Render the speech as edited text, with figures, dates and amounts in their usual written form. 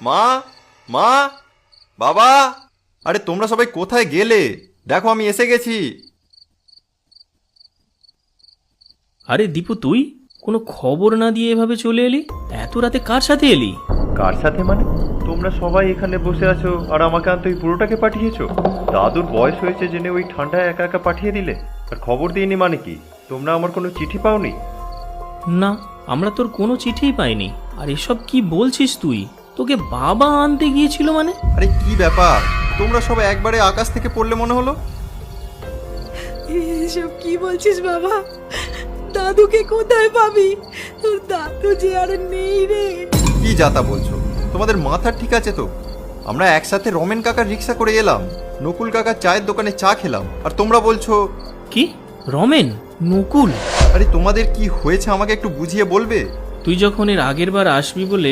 মা, মা, বাবা, আরে তোমরা সবাই কোথায় গেলে? দেখো আমি এসে গেছি। আরে দীপু, তুই কোনো খবর না দিয়ে এভাবে চলে এলি? এত রাতে কার সাথে এলি? কার সাথে মানে? তোমরা সবাই এখানে বসে আছো আর আমাকে আনতে ওই বুড়োটাকে পাঠিয়েছো? দাদুর বয়স হয়েছে জেনে ওই ঠান্ডায় একা একা পাঠিয়ে দিলে? আর খবর দিইনি মানে কি? তোমরা আমার কোনো চিঠি পাওনি? না, আমরা তোর কোনো চিঠিই পাইনি। আর এসব কি বলছিস তুই? তোকে বাবা আনতে গিয়েছিল মানে? আরে কি ব্যাপার, তোমরা সবাই একবারে আকাশ থেকে পড়লে মনে হলো? এসব কি বলছিস বাবা? দাদুকে কোথায় পাবি? তোর দাদু যে আর নেই রে। কি যাতা বলছো? তোমাদের মাথা ঠিক আছে তো? আমরা একসাথে রমেন কাকার রিক্সা করে এলাম, নকুল কাকার চায়ের দোকানে চা খেলাম, আর তোমরা বলছো? কি? রমেন? নকুল? আরে তোমাদের কি হয়েছে আমাকে একটু বুঝিয়ে বলবে? তুই যখন এর আগের বার আসবি বলে